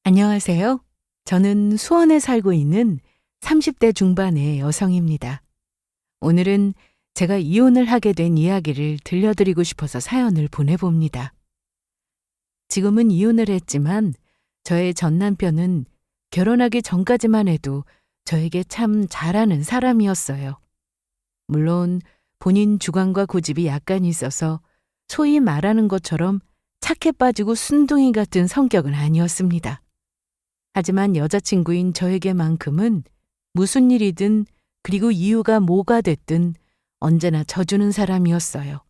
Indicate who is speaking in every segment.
Speaker 1: 안녕하세요. 저는 수원에 살고 있는 30대 중반의 여성입니다. 오늘은 제가 이혼을 하게 된 이야기를 들려드리고 싶어서 사연을 보내봅니다. 지금은 이혼을 했지만 저의 전 남편은 결혼하기 전까지만 해도 저에게 참 잘하는 사람이었어요. 물론 본인 주관과 고집이 약간 있어서 소위 말하는 것처럼 착해 빠지고 순둥이 같은 성격은 아니었습니다. 하지만 여자친구인 저에게만큼은 무슨 일이든 그리고 이유가 뭐가 됐든 언제나 져주는 사람이었어요.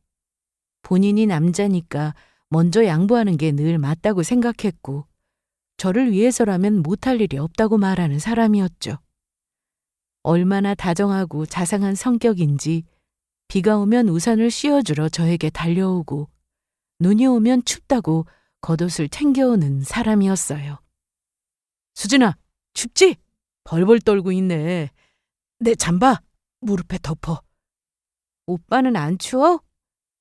Speaker 1: 본인이 남자니까 먼저 양보하는 게 늘 맞다고 생각했고 저를 위해서라면 못할 일이 없다고 말하는 사람이었죠. 얼마나 다정하고 자상한 성격인지 비가 오면 우산을 씌워주러 저에게 달려오고 눈이 오면 춥다고 겉옷을 챙겨오는 사람이었어요. 수진아, 춥지? 벌벌 떨고 있네. 내 잠바 무릎에 덮어. 오빠는 안 추워?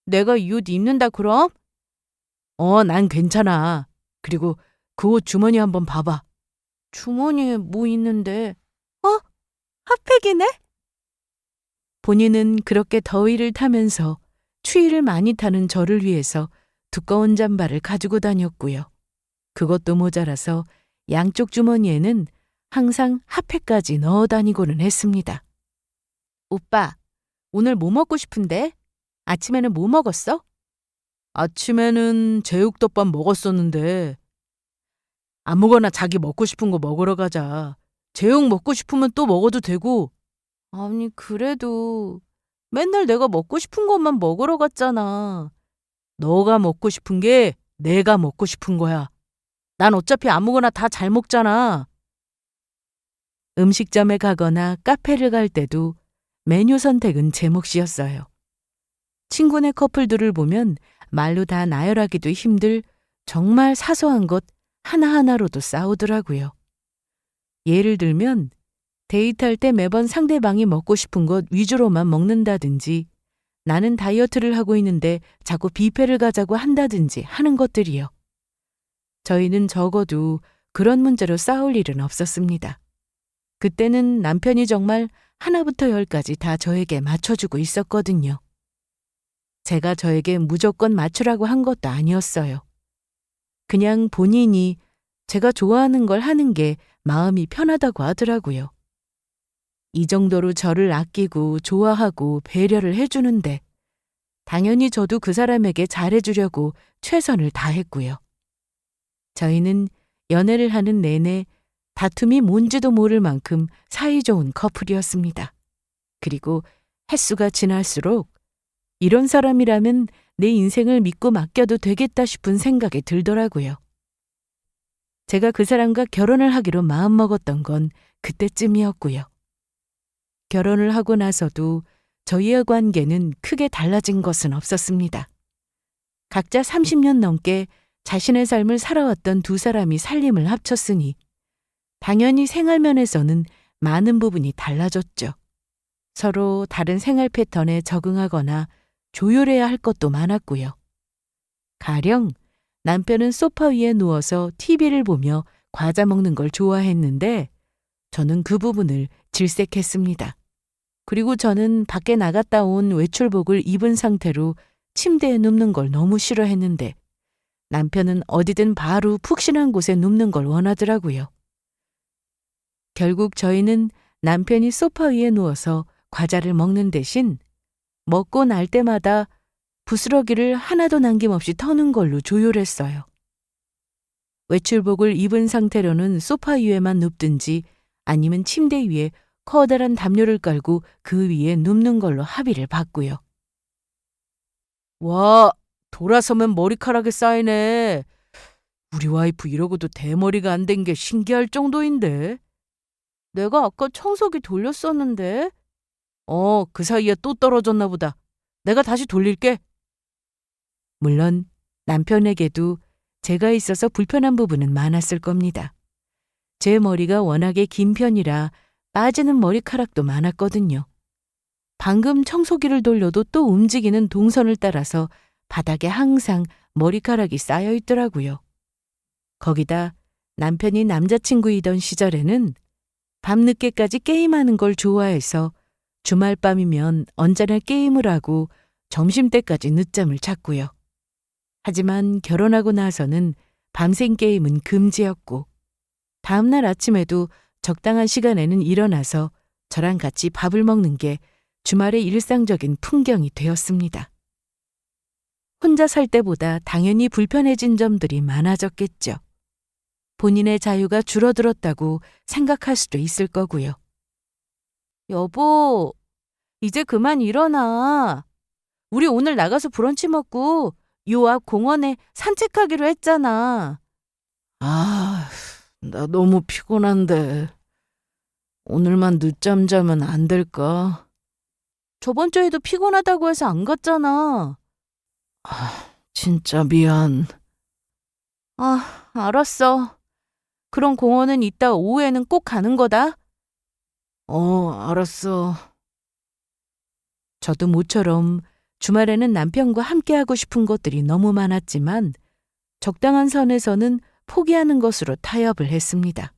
Speaker 1: 내가 이 옷 입는다 그럼? 난 괜찮아. 그리고 그 옷 주머니 한번 봐봐. 주머니에 뭐 있는데? 핫팩이네? 본인은 그렇게 더위를 타면서 추위를 많이 타는 저를 위해서 두꺼운 잠바를 가지고 다녔고요. 그것도 모자라서 양쪽 주머니에는 항상 핫팩까지 넣어 다니고는 했습니다. 오빠, 오늘 뭐 먹고 싶은데? 아침에는 뭐 먹었어? 아침에는 제육덮밥 먹었었는데 아무거나 자기 먹고 싶은 거 먹으러 가자. 제육 먹고 싶으면 또 먹어도 되고. 아니, 그래도 맨날 내가 먹고 싶은 것만 먹으러 갔잖아. 너가 먹고 싶은 게 내가 먹고 싶은 거야. 난 어차피 아무거나 다 잘 먹잖아. 음식점에 가거나 카페를 갈 때도 메뉴 선택은 제 몫이었어요. 친구네 커플들을 보면 말로 다 나열하기도 힘들 정말 사소한 것 하나하나로도 싸우더라고요. 예를 들면 데이트할 때 매번 상대방이 먹고 싶은 것 위주로만 먹는다든지 나는 다이어트를 하고 있는데 자꾸 뷔페를 가자고 한다든지 하는 것들이요. 저희는 적어도 그런 문제로 싸울 일은 없었습니다. 그때는 남편이 정말 하나부터 열까지 다 저에게 맞춰주고 있었거든요. 제가 저에게 무조건 맞추라고 한 것도 아니었어요. 그냥 본인이 제가 좋아하는 걸 하는 게 마음이 편하다고 하더라고요. 이 정도로 저를 아끼고 좋아하고 배려를 해주는데 당연히 저도 그 사람에게 잘해주려고 최선을 다했고요. 저희는 연애를 하는 내내 다툼이 뭔지도 모를 만큼 사이좋은 커플이었습니다. 그리고 횟수가 지날수록 이런 사람이라면 내 인생을 믿고 맡겨도 되겠다 싶은 생각이 들더라고요. 제가 그 사람과 결혼을 하기로 마음먹었던 건 그때쯤이었고요. 결혼을 하고 나서도 저희의 관계는 크게 달라진 것은 없었습니다. 각자 30년 넘게 자신의 삶을 살아왔던 두 사람이 살림을 합쳤으니 당연히 생활면에서는 많은 부분이 달라졌죠. 서로 다른 생활 패턴에 적응하거나 조율해야 할 것도 많았고요. 가령 남편은 소파 위에 누워서 TV를 보며 과자 먹는 걸 좋아했는데 저는 그 부분을 질색했습니다. 그리고 저는 밖에 나갔다 온 외출복을 입은 상태로 침대에 눕는 걸 너무 싫어했는데 남편은 어디든 바로 푹신한 곳에 눕는 걸 원하더라고요. 결국 저희는 남편이 소파 위에 누워서 과자를 먹는 대신 먹고 날 때마다 부스러기를 하나도 남김없이 터는 걸로 조율했어요. 외출복을 입은 상태로는 소파 위에만 눕든지 아니면 침대 위에 커다란 담요를 깔고 그 위에 눕는 걸로 합의를 봤고요. 와, 돌아서면 머리카락이 쌓이네. 우리 와이프 이러고도 대머리가 안 된 게 신기할 정도인데. 내가 아까 청소기 돌렸었는데. 그 사이에 또 떨어졌나 보다. 내가 다시 돌릴게. 물론 남편에게도 제가 있어서 불편한 부분은 많았을 겁니다. 제 머리가 워낙에 긴 편이라 빠지는 머리카락도 많았거든요. 방금 청소기를 돌려도 또 움직이는 동선을 따라서 바닥에 항상 머리카락이 쌓여 있더라고요. 거기다 남편이 남자친구이던 시절에는 밤늦게까지 게임하는 걸 좋아해서 주말 밤이면 언제나 게임을 하고 점심때까지 늦잠을 잤고요. 하지만 결혼하고 나서는 밤샘 게임은 금지였고 다음날 아침에도 적당한 시간에는 일어나서 저랑 같이 밥을 먹는 게 주말의 일상적인 풍경이 되었습니다. 혼자 살 때보다 당연히 불편해진 점들이 많아졌겠죠. 본인의 자유가 줄어들었다고 생각할 수도 있을 거고요. 여보, 이제 그만 일어나. 우리 오늘 나가서 브런치 먹고 요 앞 공원에 산책하기로 했잖아. 아, 나 너무 피곤한데 오늘만 늦잠 자면 안 될까? 저번 주에도 피곤하다고 해서 안 갔잖아. 진짜 미안. 알았어. 그럼 공원은 이따 오후에는 꼭 가는 거다. 알았어. 저도 모처럼 주말에는 남편과 함께하고 싶은 것들이 너무 많았지만 적당한 선에서는 포기하는 것으로 타협을 했습니다.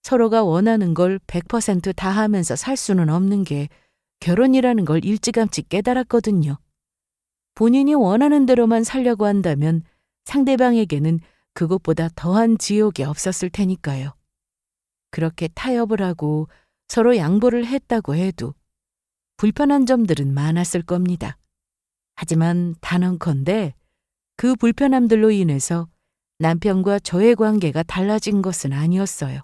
Speaker 1: 서로가 원하는 걸 100% 다 하면서 살 수는 없는 게 결혼이라는 걸 일찌감치 깨달았거든요. 본인이 원하는 대로만 살려고 한다면 상대방에게는 그것보다 더한 지옥이 없었을 테니까요. 그렇게 타협을 하고 서로 양보를 했다고 해도 불편한 점들은 많았을 겁니다. 하지만 단언컨대 그 불편함들로 인해서 남편과 저의 관계가 달라진 것은 아니었어요.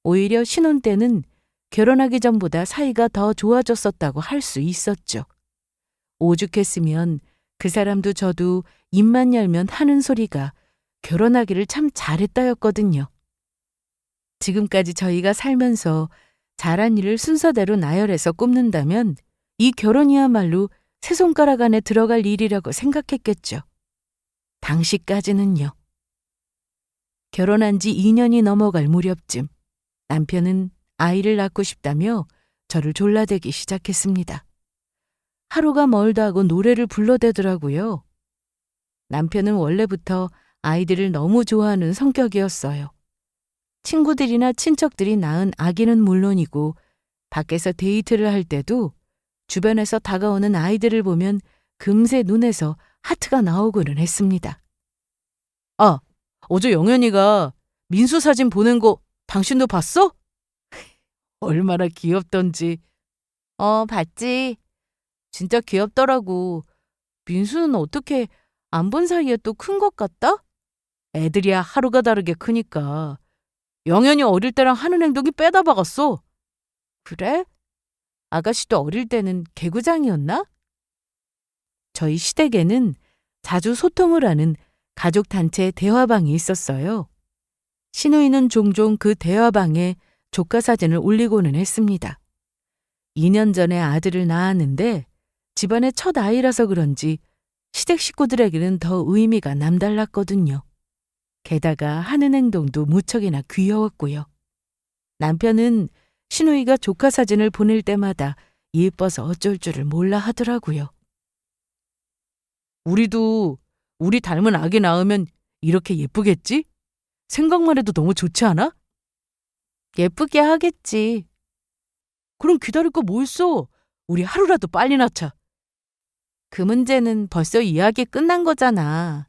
Speaker 1: 오히려 신혼 때는 결혼하기 전보다 사이가 더 좋아졌었다고 할 수 있었죠. 오죽했으면 그 사람도 저도 입만 열면 하는 소리가 결혼하기를 참 잘했다였거든요. 지금까지 저희가 살면서 잘한 일을 순서대로 나열해서 꼽는다면 이 결혼이야말로 세 손가락 안에 들어갈 일이라고 생각했겠죠. 당시까지는요. 결혼한 지 2년이 넘어갈 무렵쯤 남편은 아이를 낳고 싶다며 저를 졸라대기 시작했습니다. 하루가 멀다 하고 노래를 불러대더라고요. 남편은 원래부터 아이들을 너무 좋아하는 성격이었어요. 친구들이나 친척들이 낳은 아기는 물론이고 밖에서 데이트를 할 때도 주변에서 다가오는 아이들을 보면 금세 눈에서 하트가 나오고는 했습니다. 어제 영현이가 민수 사진 보낸 거 당신도 봤어? 얼마나 귀엽던지. 봤지. 진짜 귀엽더라고. 민수는 어떻게 안 본 사이에 또 큰 것 같다? 애들이야 하루가 다르게 크니까. 영현이 어릴 때랑 하는 행동이 빼다 박았어. 그래? 아가씨도 어릴 때는 개구장이었나? 저희 시댁에는 자주 소통을 하는 가족단체 대화방이 있었어요. 시누이는 종종 그 대화방에 조카 사진을 올리고는 했습니다. 2년 전에 아들을 낳았는데 집안의 첫 아이라서 그런지 시댁 식구들에게는 더 의미가 남달랐거든요. 게다가 하는 행동도 무척이나 귀여웠고요. 남편은 시누이가 조카 사진을 보낼 때마다 예뻐서 어쩔 줄을 몰라 하더라고요. 우리도 우리 닮은 아기 낳으면 이렇게 예쁘겠지? 생각만 해도 너무 좋지 않아? 예쁘게 하겠지. 그럼 기다릴 거 뭐 있어? 우리 하루라도 빨리 낳자. 그 문제는 벌써 이야기 끝난 거잖아.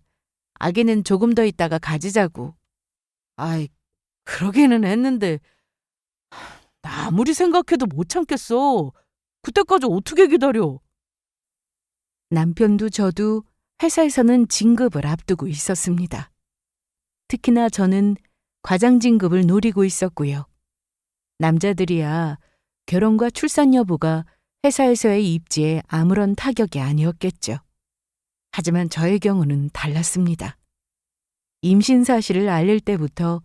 Speaker 1: 아기는 조금 더 있다가 가지자고. 아이, 그러기는 했는데 나 아무리 생각해도 못 참겠어. 그때까지 어떻게 기다려? 남편도 저도 회사에서는 진급을 앞두고 있었습니다. 특히나 저는 과장 진급을 노리고 있었고요. 남자들이야 결혼과 출산 여부가 회사에서의 입지에 아무런 타격이 아니었겠죠. 하지만 저의 경우는 달랐습니다. 임신 사실을 알릴 때부터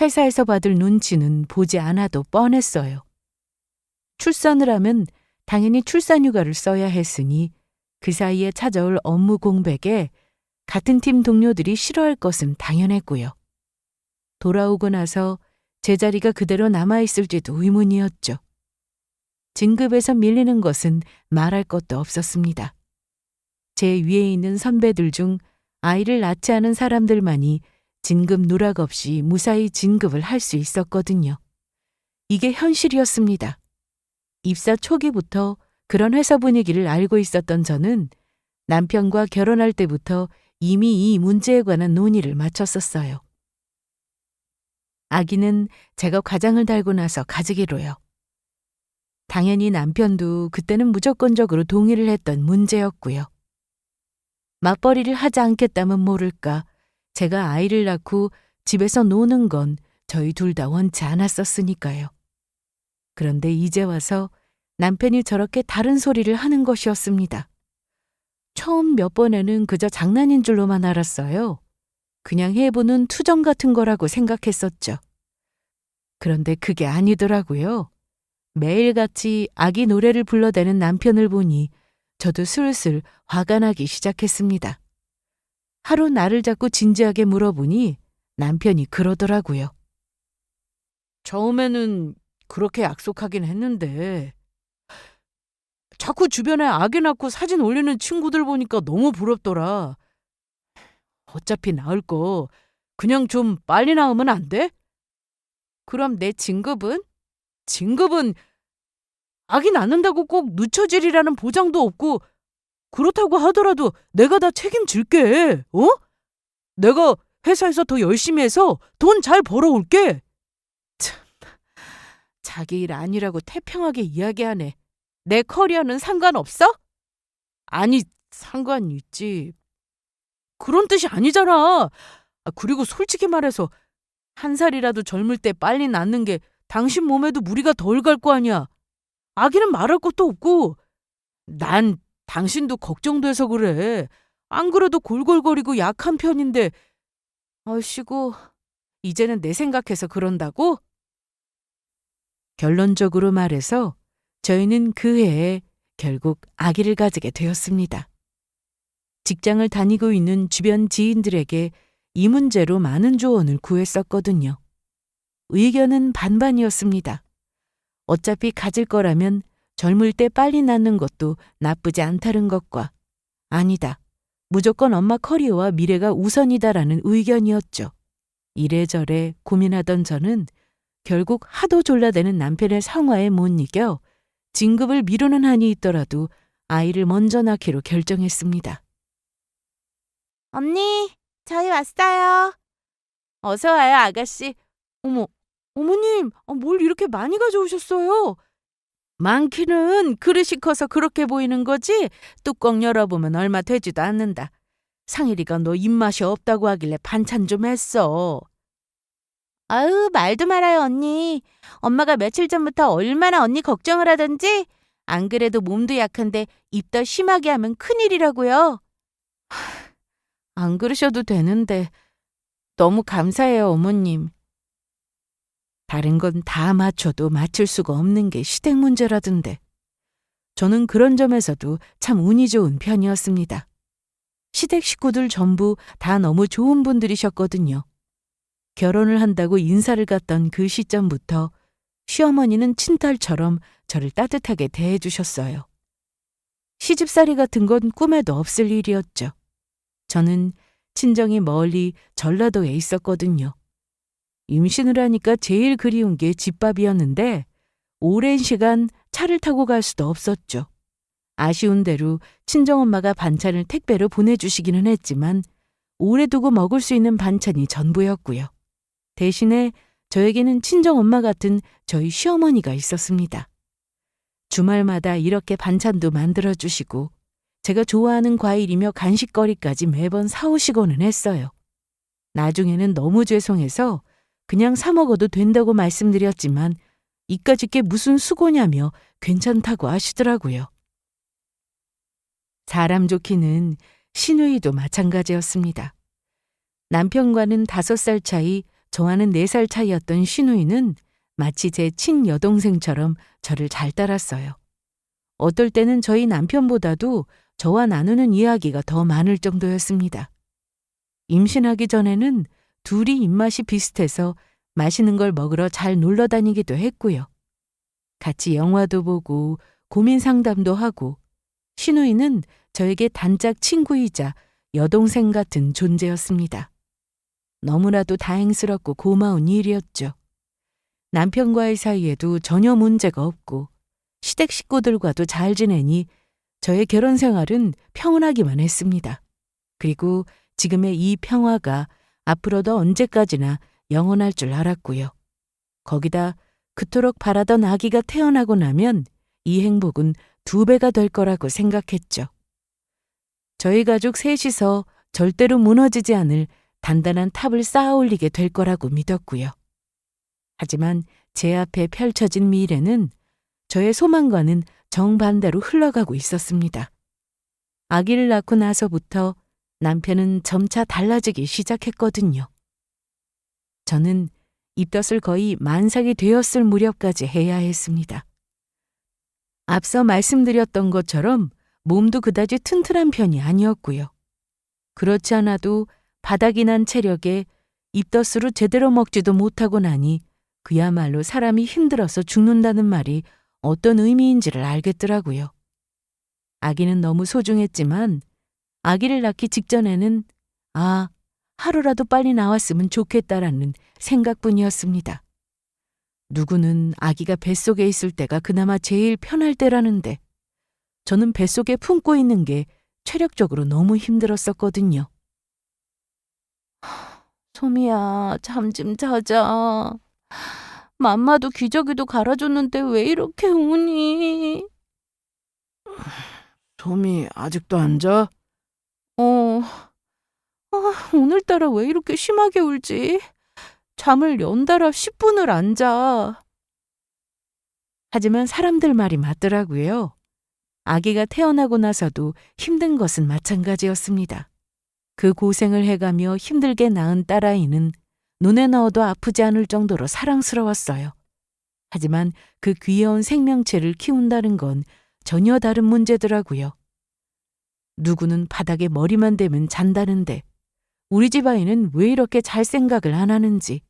Speaker 1: 회사에서 받을 눈치는 보지 않아도 뻔했어요. 출산을 하면 당연히 출산휴가를 써야 했으니 그 사이에 찾아올 업무 공백에 같은 팀 동료들이 싫어할 것은 당연했고요. 돌아오고 나서 제자리가 그대로 남아있을지도 의문이었죠. 진급에서 밀리는 것은 말할 것도 없었습니다. 제 위에 있는 선배들 중 아이를 낳지 않은 사람들만이 진급 누락 없이 무사히 진급을 할 수 있었거든요. 이게 현실이었습니다. 입사 초기부터 그런 회사 분위기를 알고 있었던 저는 남편과 결혼할 때부터 이미 이 문제에 관한 논의를 마쳤었어요. 아기는 제가 과장을 달고 나서 가지기로요. 당연히 남편도 그때는 무조건적으로 동의를 했던 문제였고요. 맞벌이를 하지 않겠다면 모를까 제가 아이를 낳고 집에서 노는 건 저희 둘 다 원치 않았었으니까요. 그런데 이제 와서 남편이 저렇게 다른 소리를 하는 것이었습니다. 처음 몇 번에는 그저 장난인 줄로만 알았어요. 그냥 해보는 투정 같은 거라고 생각했었죠. 그런데 그게 아니더라고요. 매일같이 아기 노래를 불러대는 남편을 보니 저도 슬슬 화가 나기 시작했습니다. 하루 나를 잡고 진지하게 물어보니 남편이 그러더라고요. 처음에는 그렇게 약속하긴 했는데 자꾸 주변에 아기 낳고 사진 올리는 친구들 보니까 너무 부럽더라. 어차피 낳을 거 그냥 좀 빨리 낳으면 안 돼? 그럼 내 진급은? 진급은 아기 낳는다고 꼭 늦춰지리라는 보장도 없고 그렇다고 하더라도 내가 다 책임질게. 어? 내가 회사에서 더 열심히 해서 돈 잘 벌어올게. 참, 자기 일 아니라고 태평하게 이야기하네. 내 커리어는 상관없어? 아니, 상관이 있지. 그런 뜻이 아니잖아. 그리고 솔직히 말해서 한 살이라도 젊을 때 빨리 낳는 게 당신 몸에도 무리가 덜 갈 거 아니야. 아기는 말할 것도 없고. 난 당신도 걱정돼서 그래. 안 그래도 골골거리고 약한 편인데. 아이씨고, 이제는 내 생각해서 그런다고? 결론적으로 말해서 저희는 그 해에 결국 아기를 가지게 되었습니다. 직장을 다니고 있는 주변 지인들에게 이 문제로 많은 조언을 구했었거든요. 의견은 반반이었습니다. 어차피 가질 거라면 젊을 때 빨리 낳는 것도 나쁘지 않다는 것과 아니다. 무조건 엄마 커리어와 미래가 우선이다라는 의견이었죠. 이래저래 고민하던 저는 결국 하도 졸라대는 남편의 상화에 못 이겨 진급을 미루는 한이 있더라도 아이를 먼저 낳기로 결정했습니다. 언니, 저희 왔어요. 어서 와요, 아가씨. 어머, 어머님, 뭘 이렇게 많이 가져오셨어요? 많기는 그릇이 커서 그렇게 보이는 거지 뚜껑 열어보면 얼마 되지도 않는다. 상일이가 너 입맛이 없다고 하길래 반찬 좀 했어. 아유, 말도 말아요, 언니. 엄마가 며칠 전부터 얼마나 언니 걱정을 하던지. 안 그래도 몸도 약한데 입 더 심하게 하면 큰일이라고요. 안 그러셔도 되는데 너무 감사해요, 어머님. 다른 건 다 맞춰도 맞출 수가 없는 게 시댁 문제라던데. 저는 그런 점에서도 참 운이 좋은 편이었습니다. 시댁 식구들 전부 다 너무 좋은 분들이셨거든요. 결혼을 한다고 인사를 갔던 그 시점부터 시어머니는 친딸처럼 저를 따뜻하게 대해주셨어요. 시집살이 같은 건 꿈에도 없을 일이었죠. 저는 친정이 멀리 전라도에 있었거든요. 임신을 하니까 제일 그리운 게 집밥이었는데 오랜 시간 차를 타고 갈 수도 없었죠. 아쉬운 대로 친정엄마가 반찬을 택배로 보내주시기는 했지만 오래 두고 먹을 수 있는 반찬이 전부였고요. 대신에 저에게는 친정엄마 같은 저희 시어머니가 있었습니다. 주말마다 이렇게 반찬도 만들어주시고 제가 좋아하는 과일이며 간식거리까지 매번 사오시고는 했어요. 나중에는 너무 죄송해서 그냥 사 먹어도 된다고 말씀드렸지만 이까짓 게 무슨 수고냐며 괜찮다고 하시더라고요. 사람 좋기는 시누이도 마찬가지였습니다. 남편과는 5살 차이, 저와는 4살 차이였던 시누이는 마치 제 친여동생처럼 저를 잘 따랐어요. 어떨 때는 저희 남편보다도 저와 나누는 이야기가 더 많을 정도였습니다. 임신하기 전에는 둘이 입맛이 비슷해서 맛있는 걸 먹으러 잘 놀러 다니기도 했고요. 같이 영화도 보고 고민 상담도 하고 시누이는 저에게 단짝 친구이자 여동생 같은 존재였습니다. 너무나도 다행스럽고 고마운 일이었죠. 남편과의 사이에도 전혀 문제가 없고 시댁 식구들과도 잘 지내니 저의 결혼 생활은 평온하기만 했습니다. 그리고 지금의 이 평화가 앞으로도 언제까지나 영원할 줄 알았고요. 거기다 그토록 바라던 아기가 태어나고 나면 이 행복은 2배가 될 거라고 생각했죠. 저희 가족 셋이서 절대로 무너지지 않을 단단한 탑을 쌓아 올리게 될 거라고 믿었고요. 하지만 제 앞에 펼쳐진 미래는 저의 소망과는 정반대로 흘러가고 있었습니다. 아기를 낳고 나서부터 남편은 점차 달라지기 시작했거든요. 저는 입덧을 거의 만삭이 되었을 무렵까지 해야 했습니다. 앞서 말씀드렸던 것처럼 몸도 그다지 튼튼한 편이 아니었고요. 그렇지 않아도 바닥이 난 체력에 입덧으로 제대로 먹지도 못하고 나니 그야말로 사람이 힘들어서 죽는다는 말이 어떤 의미인지를 알겠더라고요. 아기는 너무 소중했지만 아기를 낳기 직전에는 하루라도 빨리 나왔으면 좋겠다라는 생각뿐이었습니다. 누구는 아기가 뱃속에 있을 때가 그나마 제일 편할 때라는데 저는 뱃속에 품고 있는 게 체력적으로 너무 힘들었었거든요. 소미야, 잠 좀 자자. 맘마도 기저귀도 갈아줬는데 왜 이렇게 우니?
Speaker 2: 소미, 아직도 안 자?
Speaker 1: 오늘따라 왜 이렇게 심하게 울지? 잠을 연달아 10분을 안 자. 하지만 사람들 말이 맞더라고요. 아기가 태어나고 나서도 힘든 것은 마찬가지였습니다. 그 고생을 해가며 힘들게 낳은 딸아이는 눈에 넣어도 아프지 않을 정도로 사랑스러웠어요. 하지만 그 귀여운 생명체를 키운다는 건 전혀 다른 문제더라고요. 누구는 바닥에 머리만 대면 잔다는데 우리 집 아이는 왜 이렇게 잘 생각을 안 하는지.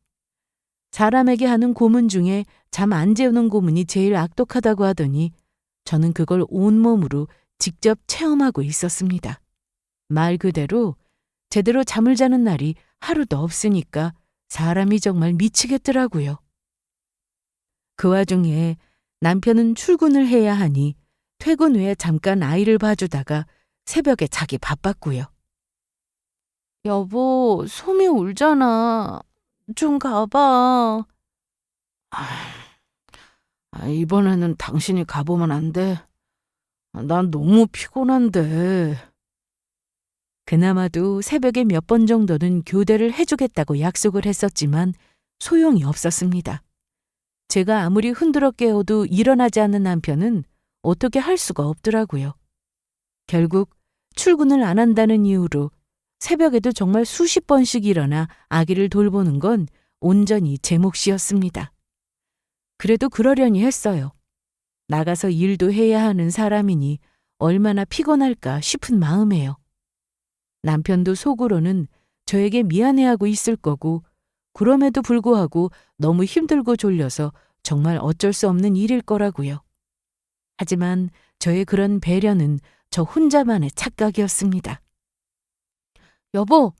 Speaker 1: 사람에게 하는 고문 중에 잠 안 재우는 고문이 제일 악독하다고 하더니 저는 그걸 온몸으로 직접 체험하고 있었습니다. 말 그대로 제대로 잠을 자는 날이 하루도 없으니까 사람이 정말 미치겠더라고요. 그 와중에 남편은 출근을 해야 하니 퇴근 후에 잠깐 아이를 봐주다가 새벽에 자기 바빴고요. 여보, 소미 울잖아. 좀 가봐.
Speaker 2: 이번에는 당신이 가보면 안 돼. 난 너무 피곤한데.
Speaker 1: 그나마도 새벽에 몇 번 정도는 교대를 해주겠다고 약속을 했었지만 소용이 없었습니다. 제가 아무리 흔들어 깨워도 일어나지 않는 남편은 어떻게 할 수가 없더라고요. 결국 출근을 안 한다는 이유로 새벽에도 정말 수십 번씩 일어나 아기를 돌보는 건 온전히 제 몫이었습니다. 그래도 그러려니 했어요. 나가서 일도 해야 하는 사람이니 얼마나 피곤할까 싶은 마음에요. 남편도 속으로는 저에게 미안해하고 있을 거고 그럼에도 불구하고 너무 힘들고 졸려서 정말 어쩔 수 없는 일일 거라고요. 하지만 저의 그런 배려는 저 혼자만의 착각이었습니다. 여보,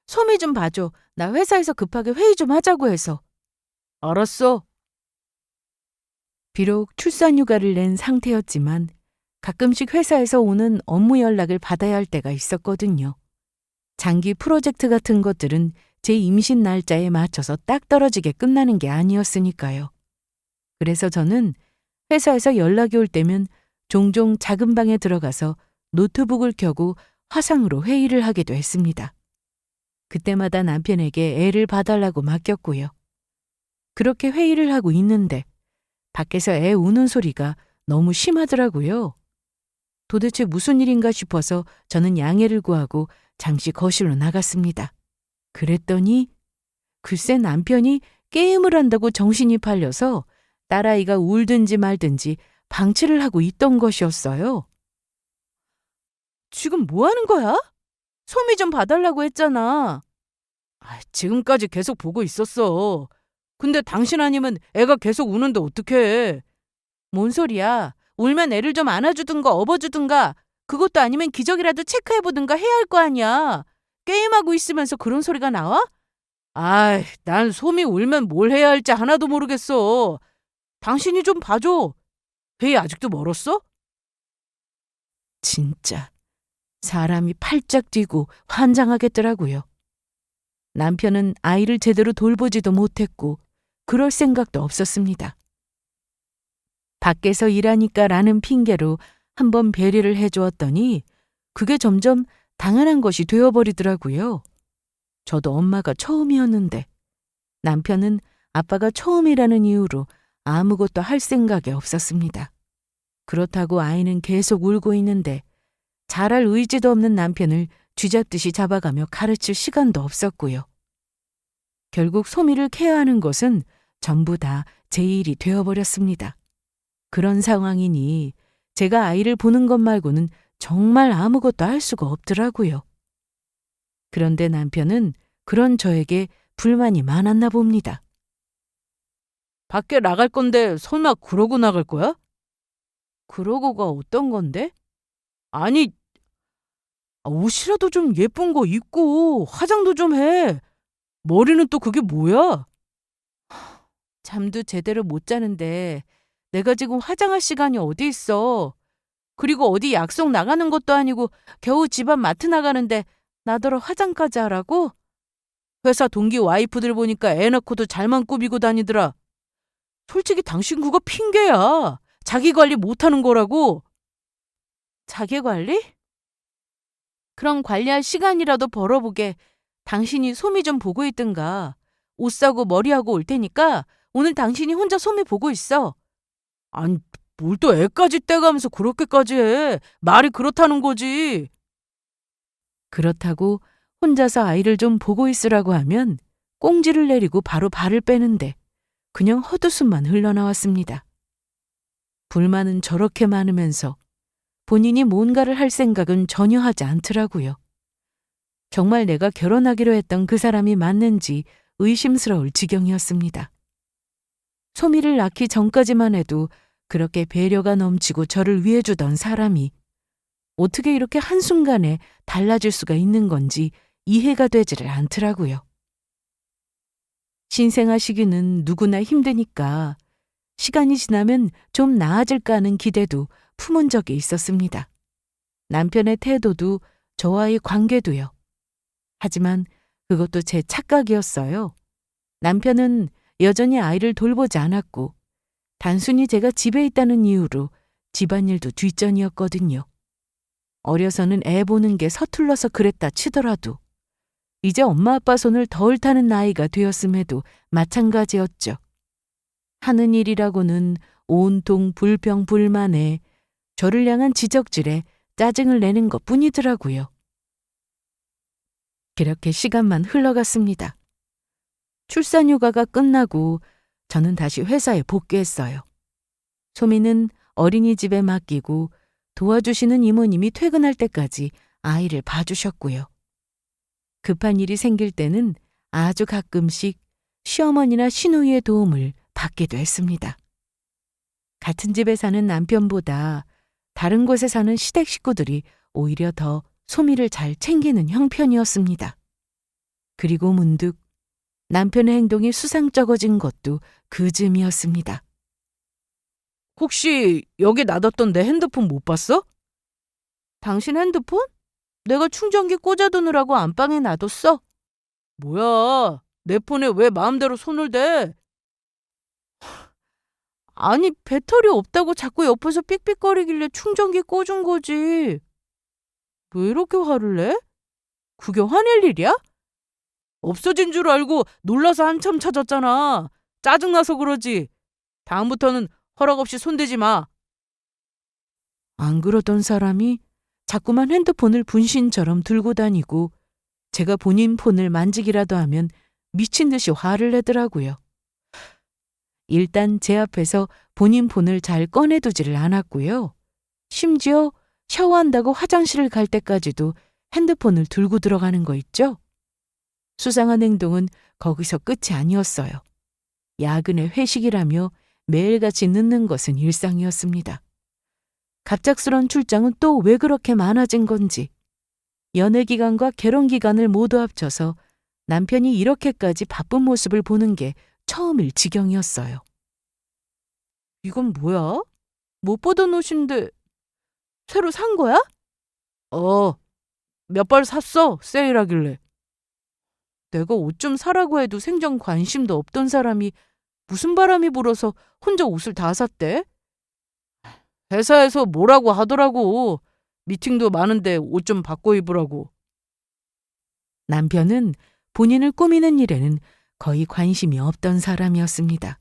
Speaker 1: 소미 좀 봐줘. 나 회사에서 급하게 회의 좀 하자고 해서.
Speaker 2: 알았어.
Speaker 1: 비록 출산휴가를 낸 상태였지만 가끔씩 회사에서 오는 업무 연락을 받아야 할 때가 있었거든요. 장기 프로젝트 같은 것들은 제 임신 날짜에 맞춰서 딱 떨어지게 끝나는 게 아니었으니까요. 그래서 저는 회사에서 연락이 올 때면 종종 작은 방에 들어가서 노트북을 켜고 화상으로 회의를 하기도 했습니다. 그때마다 남편에게 애를 봐달라고 맡겼고요. 그렇게 회의를 하고 있는데 밖에서 애 우는 소리가 너무 심하더라고요. 도대체 무슨 일인가 싶어서 저는 양해를 구하고 잠시 거실로 나갔습니다. 그랬더니 글쎄 남편이 게임을 한다고 정신이 팔려서 딸아이가 울든지 말든지 방치를 하고 있던 것이었어요. 지금 뭐 하는 거야? 소미 좀 봐달라고 했잖아.
Speaker 2: 지금까지 계속 보고 있었어. 근데 당신 아니면 애가 계속 우는데 어떡해.
Speaker 1: 뭔 소리야. 울면 애를 좀 안아주든가 업어주든가 그것도 아니면 기저귀라도 체크해보든가 해야 할 거 아니야. 게임하고 있으면서 그런 소리가 나와?
Speaker 2: 아이, 난 솜이 울면 뭘 해야 할지 하나도 모르겠어. 당신이 좀 봐줘. 회의 아직도 멀었어?
Speaker 1: 진짜 사람이 팔짝 뛰고 환장하겠더라고요. 남편은 아이를 제대로 돌보지도 못했고 그럴 생각도 없었습니다. 밖에서 일하니까라는 핑계로 한번 배려를 해주었더니 그게 점점 당연한 것이 되어버리더라고요. 저도 엄마가 처음이었는데 남편은 아빠가 처음이라는 이유로 아무것도 할 생각이 없었습니다. 그렇다고 아이는 계속 울고 있는데 잘할 의지도 없는 남편을 쥐잡듯이 잡아가며 가르칠 시간도 없었고요. 결국 소미를 케어하는 것은 전부 다 제 일이 되어버렸습니다. 그런 상황이니 제가 아이를 보는 것 말고는 정말 아무것도 할 수가 없더라고요. 그런데 남편은 그런 저에게 불만이 많았나 봅니다.
Speaker 2: 밖에 나갈 건데 설마 그러고 나갈 거야?
Speaker 1: 그러고가 어떤 건데?
Speaker 2: 아니, 옷이라도 좀 예쁜 거 입고 화장도 좀 해. 머리는 또 그게 뭐야?
Speaker 1: 잠도 제대로 못 자는데 내가 지금 화장할 시간이 어디 있어. 그리고 어디 약속 나가는 것도 아니고 겨우 집안 마트 나가는데 나더러 화장까지 하라고?
Speaker 2: 회사 동기 와이프들 보니까 애 낳고도 잘만 꾸미고 다니더라. 솔직히 당신 그거 핑계야. 자기 관리 못하는 거라고.
Speaker 1: 자기 관리? 그럼 관리할 시간이라도 벌어보게. 당신이 소미 좀 보고 있든가. 옷 사고 머리하고 올 테니까 오늘 당신이 혼자 소미 보고 있어.
Speaker 2: 아니, 뭘 또 애까지 떼가면서 그렇게까지 해. 말이 그렇다는 거지.
Speaker 1: 그렇다고 혼자서 아이를 좀 보고 있으라고 하면 꽁지를 내리고 바로 발을 빼는데 그냥 헛웃음만 흘러나왔습니다. 불만은 저렇게 많으면서 본인이 뭔가를 할 생각은 전혀 하지 않더라고요. 정말 내가 결혼하기로 했던 그 사람이 맞는지 의심스러울 지경이었습니다. 소미를 낳기 전까지만 해도 그렇게 배려가 넘치고 저를 위해주던 사람이 어떻게 이렇게 한순간에 달라질 수가 있는 건지 이해가 되지를 않더라고요. 신생아 시기는 누구나 힘드니까 시간이 지나면 좀 나아질까 하는 기대도 품은 적이 있었습니다. 남편의 태도도 저와의 관계도요. 하지만 그것도 제 착각이었어요. 남편은 여전히 아이를 돌보지 않았고 단순히 제가 집에 있다는 이유로 집안일도 뒷전이었거든요. 어려서는 애 보는 게 서툴러서 그랬다 치더라도 이제 엄마 아빠 손을 덜 타는 나이가 되었음에도 마찬가지였죠. 하는 일이라고는 온통 불평불만에 저를 향한 지적질에 짜증을 내는 것뿐이더라고요. 그렇게 시간만 흘러갔습니다. 출산휴가가 끝나고 저는 다시 회사에 복귀했어요. 소미는 어린이집에 맡기고 도와주시는 이모님이 퇴근할 때까지 아이를 봐주셨고요. 급한 일이 생길 때는 아주 가끔씩 시어머니나 시누이의 도움을 받기도 했습니다. 같은 집에 사는 남편보다 다른 곳에 사는 시댁 식구들이 오히려 더 소미를 잘 챙기는 형편이었습니다. 그리고 문득 남편의 행동이 수상쩍어진 것도 그 즈음이었습니다.
Speaker 2: 혹시 여기 놔뒀던 내 핸드폰 못 봤어?
Speaker 1: 당신 핸드폰? 내가 충전기 꽂아두느라고 안방에 놔뒀어.
Speaker 2: 뭐야, 내 폰에 왜 마음대로 손을 대?
Speaker 1: 아니, 배터리 없다고 자꾸 옆에서 삑삑거리길래 충전기 꽂은 거지. 왜 이렇게 화를 내? 그게 화낼 일이야?
Speaker 2: 없어진 줄 알고 놀라서 한참 찾았잖아. 짜증나서 그러지. 다음부터는 허락 없이 손대지 마.
Speaker 1: 안 그러던 사람이 자꾸만 핸드폰을 분신처럼 들고 다니고 제가 본인 폰을 만지기라도 하면 미친 듯이 화를 내더라고요. 일단 제 앞에서 본인 폰을 잘 꺼내두지를 않았고요. 심지어 샤워한다고 화장실을 갈 때까지도 핸드폰을 들고 들어가는 거 있죠? 수상한 행동은 거기서 끝이 아니었어요. 야근에 회식이라며 매일같이 늦는 것은 일상이었습니다. 갑작스런 출장은 또 왜 그렇게 많아진 건지 연애 기간과 결혼 기간을 모두 합쳐서 남편이 이렇게까지 바쁜 모습을 보는 게 처음일 지경이었어요.
Speaker 2: 이건 뭐야? 못 보던 옷인데 새로 산 거야? 몇 벌 샀어, 세일하길래. 내가 옷 좀 사라고 해도 생전 관심도 없던 사람이 무슨 바람이 불어서 혼자 옷을 다 샀대? 회사에서 뭐라고 하더라고. 미팅도 많은데 옷 좀 바꿔 입으라고.
Speaker 1: 남편은 본인을 꾸미는 일에는 거의 관심이 없던 사람이었습니다.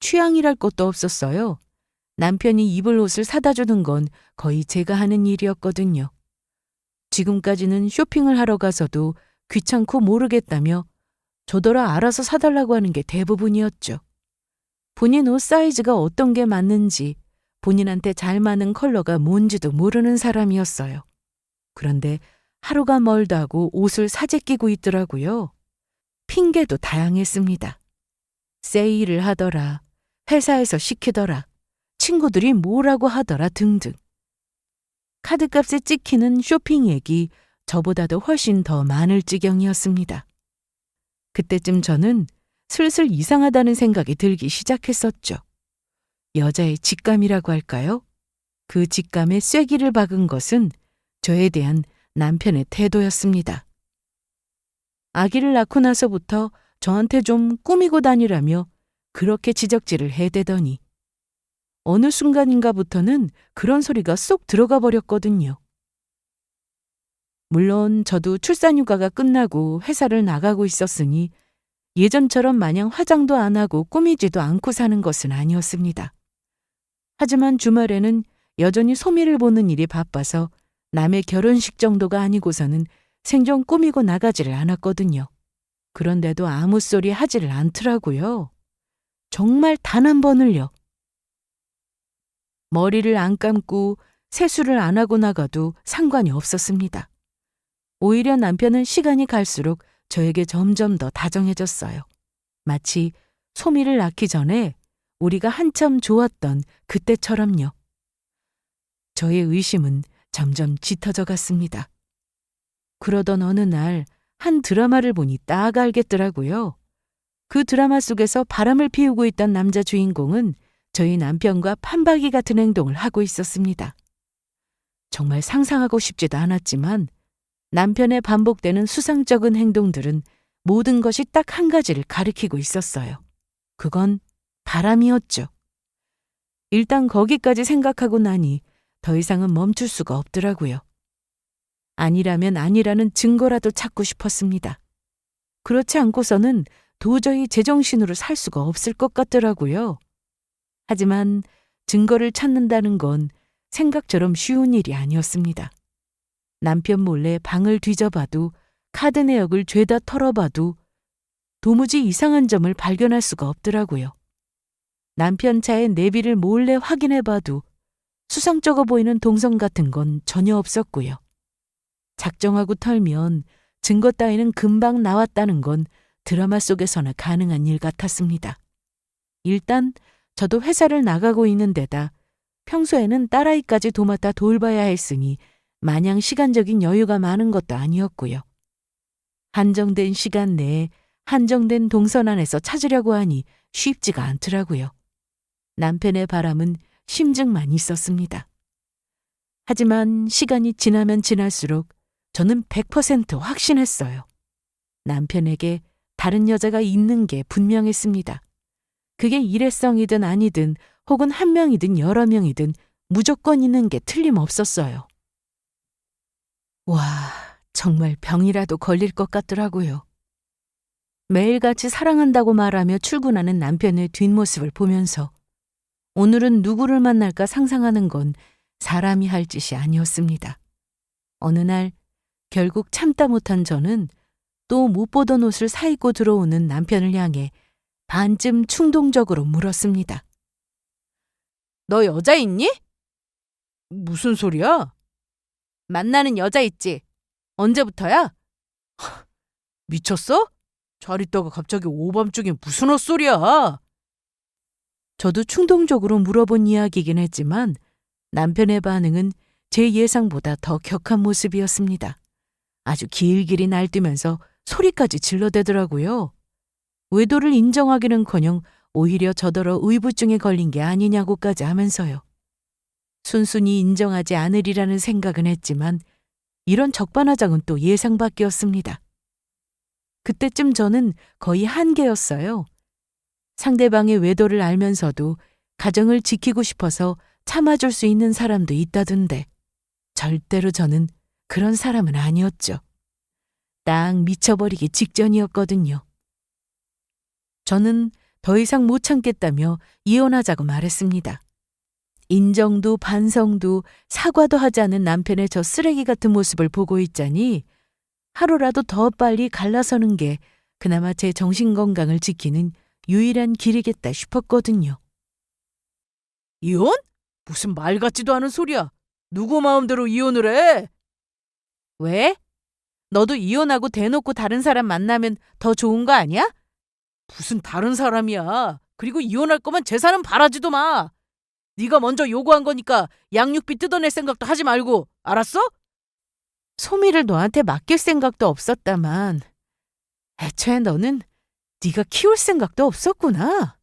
Speaker 1: 취향이랄 것도 없었어요. 남편이 입을 옷을 사다 주는 건 거의 제가 하는 일이었거든요. 지금까지는 쇼핑을 하러 가서도 귀찮고 모르겠다며 저더러 알아서 사달라고 하는 게 대부분이었죠. 본인 옷 사이즈가 어떤 게 맞는지, 본인한테 잘 맞는 컬러가 뭔지도 모르는 사람이었어요. 그런데 하루가 멀다 하고 옷을 사재 끼고 있더라고요. 핑계도 다양했습니다. 세일을 하더라, 회사에서 시키더라, 친구들이 뭐라고 하더라 등등. 카드값에 찍히는 쇼핑액이 저보다도 훨씬 더 많을 지경이었습니다. 그때쯤 저는 슬슬 이상하다는 생각이 들기 시작했었죠. 여자의 직감이라고 할까요? 그 직감에 쐐기를 박은 것은 저에 대한 남편의 태도였습니다. 아기를 낳고 나서부터 저한테 좀 꾸미고 다니라며 그렇게 지적질을 해대더니 어느 순간인가부터는 그런 소리가 쏙 들어가 버렸거든요. 물론 저도 출산휴가가 끝나고 회사를 나가고 있었으니 예전처럼 마냥 화장도 안 하고 꾸미지도 않고 사는 것은 아니었습니다. 하지만 주말에는 여전히 소미를 보는 일이 바빠서 남의 결혼식 정도가 아니고서는 생전 꾸미고 나가지를 않았거든요. 그런데도 아무 소리 하지를 않더라고요. 정말 단 한 번을요. 머리를 안 감고 세수를 안 하고 나가도 상관이 없었습니다. 오히려 남편은 시간이 갈수록 저에게 점점 더 다정해졌어요. 마치 소미를 낳기 전에 우리가 한참 좋았던 그때처럼요. 저의 의심은 점점 짙어져 갔습니다. 그러던 어느 날 한 드라마를 보니 딱 알겠더라고요. 그 드라마 속에서 바람을 피우고 있던 남자 주인공은 저희 남편과 판박이 같은 행동을 하고 있었습니다. 정말 상상하고 싶지도 않았지만 남편의 반복되는 수상쩍은 행동들은 모든 것이 딱 한 가지를 가리키고 있었어요. 그건 바람이었죠. 일단 거기까지 생각하고 나니 더 이상은 멈출 수가 없더라고요. 아니라면 아니라는 증거라도 찾고 싶었습니다. 그렇지 않고서는 도저히 제정신으로 살 수가 없을 것 같더라고요. 하지만 증거를 찾는다는 건 생각처럼 쉬운 일이 아니었습니다. 남편 몰래 방을 뒤져봐도 카드 내역을 죄다 털어봐도 도무지 이상한 점을 발견할 수가 없더라고요. 남편 차의 내비를 몰래 확인해봐도 수상쩍어 보이는 동선 같은 건 전혀 없었고요. 작정하고 털면 증거 따위는 금방 나왔다는 건 드라마 속에서나 가능한 일 같았습니다. 일단 저도 회사를 나가고 있는 데다 평소에는 딸아이까지 도맡아 돌봐야 했으니 마냥 시간적인 여유가 많은 것도 아니었고요. 한정된 시간 내에 한정된 동선 안에서 찾으려고 하니 쉽지가 않더라고요. 남편의 바람은 심증만 있었습니다. 하지만 시간이 지나면 지날수록 저는 100% 확신했어요. 남편에게 다른 여자가 있는 게 분명했습니다. 그게 일회성이든 아니든 혹은 한 명이든 여러 명이든 무조건 있는 게 틀림없었어요. 와, 정말 병이라도 걸릴 것 같더라고요. 매일같이 사랑한다고 말하며 출근하는 남편의 뒷모습을 보면서 오늘은 누구를 만날까 상상하는 건 사람이 할 짓이 아니었습니다. 어느 날 결국 참다 못한 저는 또 못 보던 옷을 사입고 들어오는 남편을 향해 반쯤 충동적으로 물었습니다.
Speaker 2: 너 여자 있니? 무슨 소리야? 만나는 여자 있지? 언제부터야? 미쳤어? 잘 있다가 갑자기 오밤중에 무슨 헛소리야?
Speaker 1: 저도 충동적으로 물어본 이야기이긴 했지만 남편의 반응은 제 예상보다 더 격한 모습이었습니다. 아주 길길이 날뛰면서 소리까지 질러대더라고요. 외도를 인정하기는커녕 오히려 저더러 의부증에 걸린 게 아니냐고까지 하면서요. 순순히 인정하지 않으리라는 생각은 했지만 이런 적반하장은 또 예상 밖이었습니다. 그때쯤 저는 거의 한계였어요. 상대방의 외도를 알면서도 가정을 지키고 싶어서 참아줄 수 있는 사람도 있다던데 절대로 저는 그런 사람은 아니었죠. 딱 미쳐버리기 직전이었거든요. 저는 더 이상 못 참겠다며 이혼하자고 말했습니다. 인정도 반성도 사과도 하지 않은 남편의 저 쓰레기 같은 모습을 보고 있자니 하루라도 더 빨리 갈라서는 게 그나마 제 정신건강을 지키는 유일한 길이겠다 싶었거든요.
Speaker 2: 이혼? 무슨 말 같지도 않은 소리야. 누구 마음대로 이혼을 해?
Speaker 1: 왜? 너도 이혼하고 대놓고 다른 사람 만나면 더 좋은 거 아니야?
Speaker 2: 무슨 다른 사람이야. 그리고 이혼할 거면 재산은 바라지도 마. 네가 먼저 요구한 거니까 양육비 뜯어낼 생각도 하지 말고. 알았어?
Speaker 1: 소미를 너한테 맡길 생각도 없었다만 애초에 너는 네가 키울 생각도 없었구나.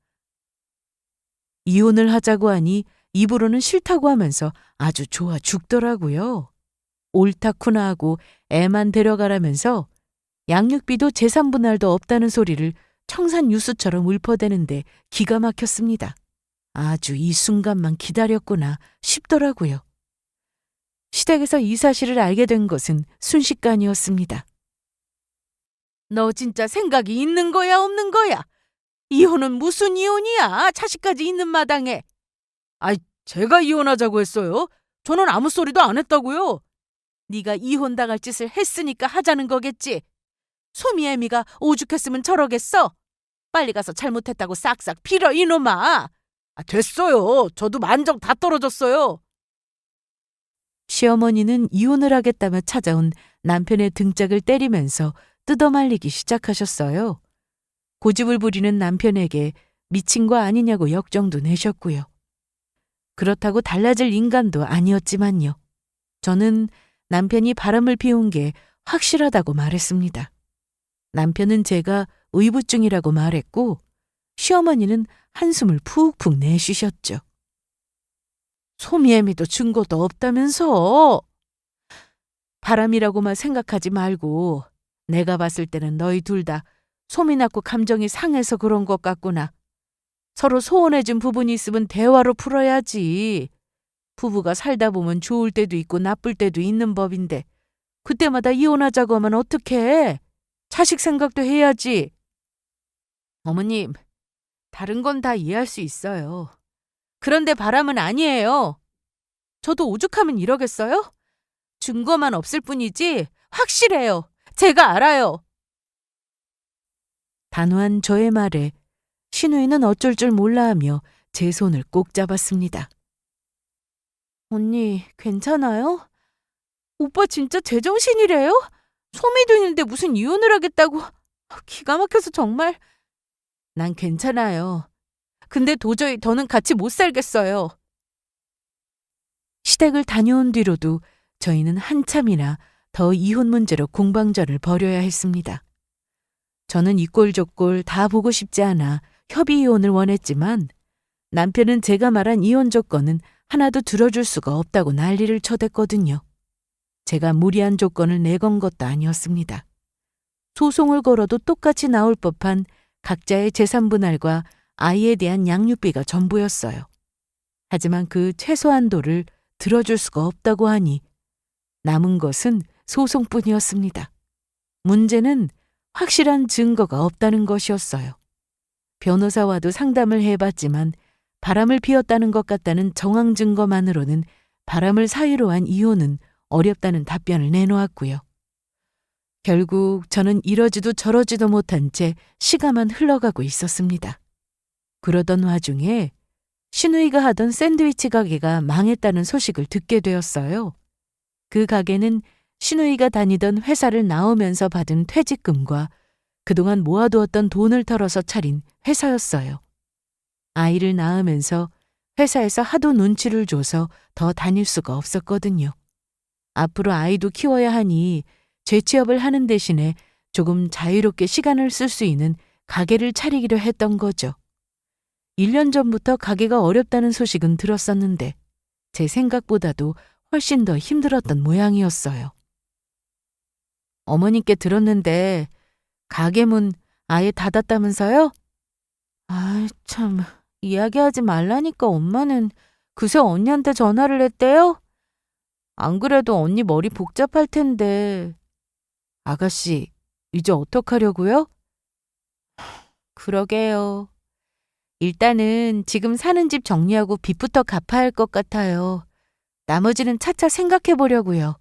Speaker 1: 이혼을 하자고 하니 입으로는 싫다고 하면서 아주 좋아 죽더라고요. 옳다쿠나 하고 애만 데려가라면서 양육비도 재산분할도 없다는 소리를 청산유수처럼 읊어대는데 기가 막혔습니다. 아주 이 순간만 기다렸구나 싶더라고요. 시댁에서 이 사실을 알게 된 것은 순식간이었습니다.
Speaker 2: 너 진짜 생각이 있는 거야, 없는 거야? 이혼은 무슨 이혼이야? 자식까지 있는 마당에. 아이, 제가 이혼하자고 했어요. 저는 아무 소리도 안 했다고요. 네가 이혼당할 짓을 했으니까 하자는 거겠지. 소미 애미가 오죽했으면 저러겠어? 빨리 가서 잘못했다고 싹싹 빌어, 이놈아. 됐어요. 저도 만정 다 떨어졌어요.
Speaker 1: 시어머니는 이혼을 하겠다며 찾아온 남편의 등짝을 때리면서 뜯어말리기 시작하셨어요. 고집을 부리는 남편에게 미친 거 아니냐고 역정도 내셨고요. 그렇다고 달라질 인간도 아니었지만요. 저는 남편이 바람을 피운 게 확실하다고 말했습니다. 남편은 제가 의부증이라고 말했고 시어머니는 한숨을 푹푹 내쉬셨죠. 소미애미도 증거도 없다면서. 바람이라고만 생각하지 말고 내가 봤을 때는 너희 둘 다 소미 낳고 감정이 상해서 그런 것 같구나. 서로 소원해진 부분이 있으면 대화로 풀어야지. 부부가 살다 보면 좋을 때도 있고 나쁠 때도 있는 법인데 그때마다 이혼하자고 하면 어떡해? 자식 생각도 해야지. 어머님, 다른 건 다 이해할 수 있어요. 그런데 바람은 아니에요. 저도 오죽하면 이러겠어요? 증거만 없을 뿐이지 확실해요. 제가 알아요. 단호한 저의 말에 신우이는 어쩔 줄 몰라하며 제 손을 꼭 잡았습니다. 언니, 괜찮아요? 오빠 진짜 제정신이래요? 소미도 있는데 무슨 이혼을 하겠다고. 기가 막혀서 정말. 난 괜찮아요. 근데 도저히 더는 같이 못 살겠어요. 시댁을 다녀온 뒤로도 저희는 한참이나 더 이혼 문제로 공방전을 벌여야 했습니다. 저는 이꼴저꼴 다 보고 싶지 않아 협의 이혼을 원했지만 남편은 제가 말한 이혼 조건은 하나도 들어줄 수가 없다고 난리를 쳐댔거든요. 제가 무리한 조건을 내건 것도 아니었습니다. 소송을 걸어도 똑같이 나올 법한 각자의 재산 분할과 아이에 대한 양육비가 전부였어요. 하지만 그 최소한도를 들어줄 수가 없다고 하니 남은 것은 소송뿐이었습니다. 문제는 확실한 증거가 없다는 것이었어요. 변호사와도 상담을 해봤지만 바람을 피웠다는 것 같다는 정황 증거만으로는 바람을 사유로 한 이혼은 어렵다는 답변을 내놓았고요. 결국 저는 이러지도 저러지도 못한 채 시간만 흘러가고 있었습니다. 그러던 와중에 신우이가 하던 샌드위치 가게가 망했다는 소식을 듣게 되었어요. 그 가게는 신우이가 다니던 회사를 나오면서 받은 퇴직금과 그동안 모아두었던 돈을 털어서 차린 회사였어요. 아이를 낳으면서 회사에서 하도 눈치를 줘서 더 다닐 수가 없었거든요. 앞으로 아이도 키워야 하니 재취업을 하는 대신에 조금 자유롭게 시간을 쓸 수 있는 가게를 차리기로 했던 거죠. 1년 전부터 가게가 어렵다는 소식은 들었었는데 제 생각보다도 훨씬 더 힘들었던 모양이었어요. 어머님께 들었는데 가게 문 아예 닫았다면서요? 아, 참, 이야기하지 말라니까 엄마는 그새 언니한테 전화를 했대요? 안 그래도 언니 머리 복잡할 텐데. 아가씨, 이제 어떡하려고요? 그러게요. 일단은 지금 사는 집 정리하고 빚부터 갚아야 할 것 같아요. 나머지는 차차 생각해 보려고요.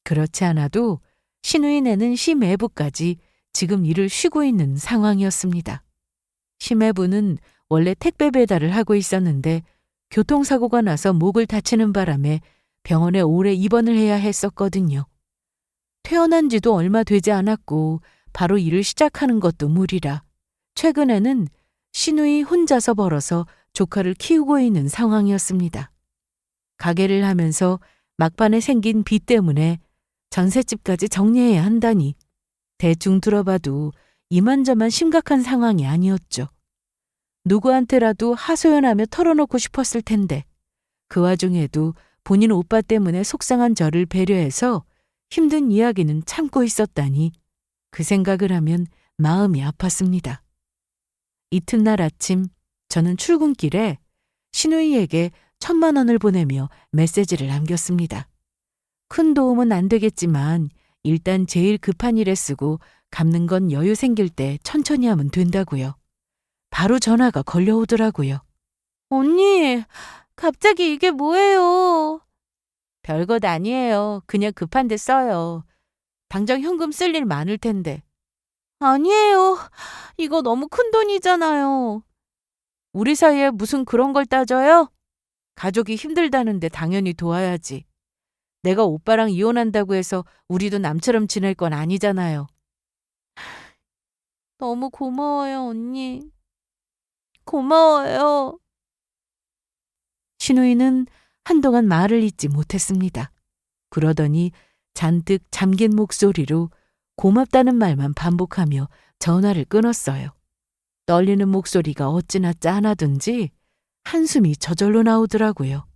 Speaker 1: 그렇지 않아도 시누이 내는 시매부까지 지금 일을 쉬고 있는 상황이었습니다. 시매부는 원래 택배 배달을 하고 있었는데 교통사고가 나서 목을 다치는 바람에 병원에 오래 입원을 해야 했었거든요. 퇴원한 지도 얼마 되지 않았고 바로 일을 시작하는 것도 무리라 최근에는 시누이 혼자서 벌어서 조카를 키우고 있는 상황이었습니다. 가게를 하면서 막판에 생긴 빚 때문에 전셋집까지 정리해야 한다니 대충 들어봐도 이만저만 심각한 상황이 아니었죠. 누구한테라도 하소연하며 털어놓고 싶었을 텐데 그 와중에도 본인 오빠 때문에 속상한 저를 배려해서 힘든 이야기는 참고 있었다니 그 생각을 하면 마음이 아팠습니다. 이튿날 아침 저는 출근길에 시누이에게 1,000만 원을 보내며 메시지를 남겼습니다. 큰 도움은 안 되겠지만 일단 제일 급한 일에 쓰고 갚는 건 여유 생길 때 천천히 하면 된다고요. 바로 전화가 걸려오더라고요. 언니, 갑자기 이게 뭐예요? 별것 아니에요. 그냥 급한데 써요. 당장 현금 쓸 일 많을 텐데. 아니에요. 이거 너무 큰 돈이잖아요. 우리 사이에 무슨 그런 걸 따져요? 가족이 힘들다는데 당연히 도와야지. 내가 오빠랑 이혼한다고 해서 우리도 남처럼 지낼 건 아니잖아요. 너무 고마워요, 언니. 고마워요. 시누이는 한동안 말을 잇지 못했습니다. 그러더니 잔뜩 잠긴 목소리로 고맙다는 말만 반복하며 전화를 끊었어요. 떨리는 목소리가 어찌나 짠하든지 한숨이 저절로 나오더라고요.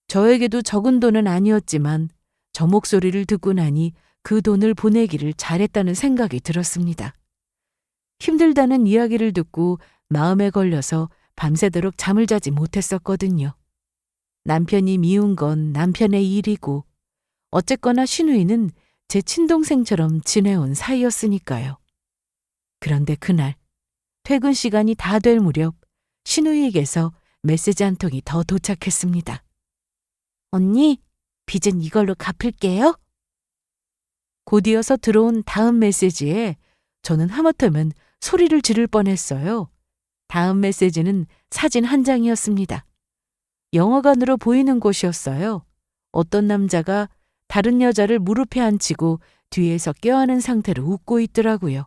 Speaker 1: 저에게도 적은 돈은 아니었지만 저 목소리를 듣고 나니 그 돈을 보내기를 잘했다는 생각이 들었습니다. 힘들다는 이야기를 듣고 마음에 걸려서 밤새도록 잠을 자지 못했었거든요. 남편이 미운 건 남편의 일이고 어쨌거나 시누이는 제 친동생처럼 지내온 사이였으니까요. 그런데 그날 퇴근 시간이 다 될 무렵 시누이에게서 메시지 한 통이 더 도착했습니다. 언니, 빚은 이걸로 갚을게요. 곧이어서 들어온 다음 메시지에 저는 하마터면 소리를 지를 뻔했어요. 다음 메시지는 사진 한 장이었습니다. 영화관으로 보이는 곳이었어요. 어떤 남자가 다른 여자를 무릎에 앉히고 뒤에서 껴안은 상태로 웃고 있더라고요.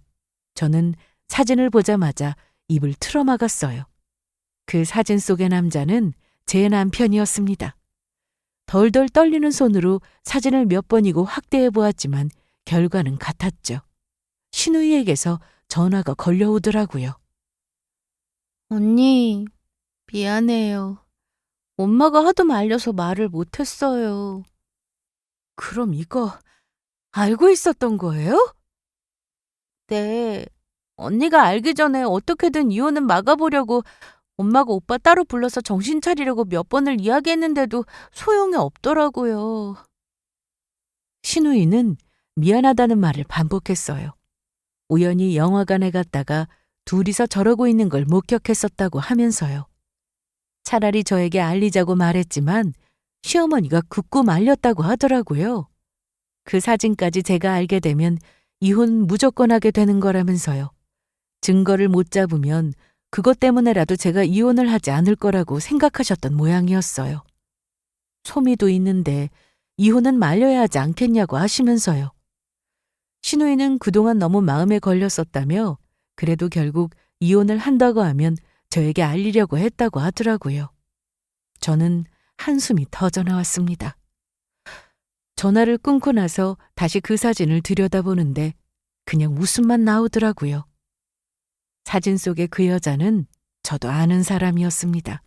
Speaker 1: 저는 사진을 보자마자 입을 틀어막았어요. 그 사진 속의 남자는 제 남편이었습니다. 덜덜 떨리는 손으로 사진을 몇 번이고 확대해 보았지만 결과는 같았죠. 시누이에게서 전화가 걸려오더라고요. 언니, 미안해요. 엄마가 하도 말려서 말을 못했어요. 그럼 이거 알고 있었던 거예요? 네. 언니가 알기 전에 어떻게든 이혼은 막아보려고 엄마가 오빠 따로 불러서 정신 차리려고 몇 번을 이야기했는데도 소용이 없더라고요. 시누이는 미안하다는 말을 반복했어요. 우연히 영화관에 갔다가 둘이서 저러고 있는 걸 목격했었다고 하면서요. 차라리 저에게 알리자고 말했지만 시어머니가 굳고 말렸다고 하더라고요. 그 사진까지 제가 알게 되면 이혼 무조건 하게 되는 거라면서요. 증거를 못 잡으면 그것 때문에라도 제가 이혼을 하지 않을 거라고 생각하셨던 모양이었어요. 소미도 있는데 이혼은 말려야 하지 않겠냐고 하시면서요. 시누이는 그동안 너무 마음에 걸렸었다며 그래도 결국 이혼을 한다고 하면 저에게 알리려고 했다고 하더라고요. 저는 한숨이 터져나왔습니다. 전화를 끊고 나서 다시 그 사진을 들여다보는데 그냥 웃음만 나오더라고요. 사진 속의 그 여자는 저도 아는 사람이었습니다.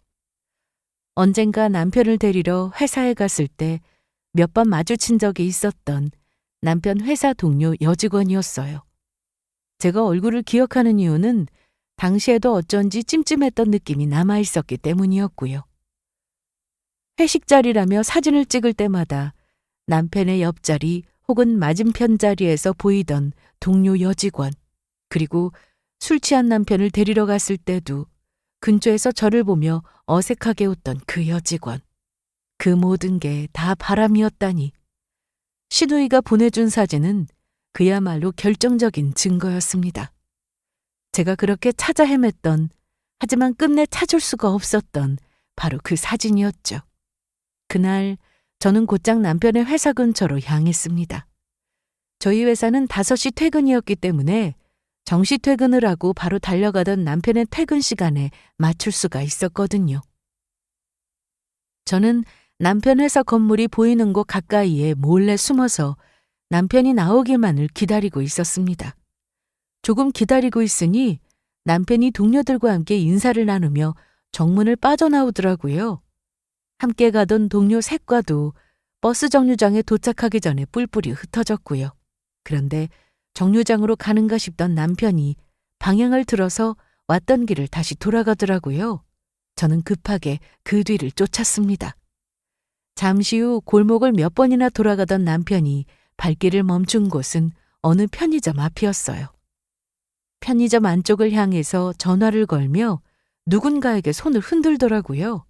Speaker 1: 언젠가 남편을 데리러 회사에 갔을 때 몇 번 마주친 적이 있었던 남편 회사 동료 여직원이었어요. 제가 얼굴을 기억하는 이유는 당시에도 어쩐지 찜찜했던 느낌이 남아있었기 때문이었고요. 회식 자리라며 사진을 찍을 때마다 남편의 옆자리 혹은 맞은편 자리에서 보이던 동료 여직원, 그리고 술 취한 남편을 데리러 갔을 때도 근처에서 저를 보며 어색하게 웃던 그 여직원. 그 모든 게 다 바람이었다니. 시누이가 보내준 사진은 그야말로 결정적인 증거였습니다. 제가 그렇게 찾아 헤맸던, 하지만 끝내 찾을 수가 없었던 바로 그 사진이었죠. 그날 저는 곧장 남편의 회사 근처로 향했습니다. 저희 회사는 5시 퇴근이었기 때문에 정시 퇴근을 하고 바로 달려가던 남편의 퇴근 시간에 맞출 수가 있었거든요. 저는 남편 회사 건물이 보이는 곳 가까이에 몰래 숨어서 남편이 나오기만을 기다리고 있었습니다. 조금 기다리고 있으니 남편이 동료들과 함께 인사를 나누며 정문을 빠져나오더라고요. 함께 가던 동료 셋과도 버스 정류장에 도착하기 전에 뿔뿔이 흩어졌고요. 그런데 정류장으로 가는가 싶던 남편이 방향을 틀어서 왔던 길을 다시 돌아가더라고요. 저는 급하게 그 뒤를 쫓았습니다. 잠시 후 골목을 몇 번이나 돌아가던 남편이 발길을 멈춘 곳은 어느 편의점 앞이었어요. 편의점 안쪽을 향해서 전화를 걸며 누군가에게 손을 흔들더라고요.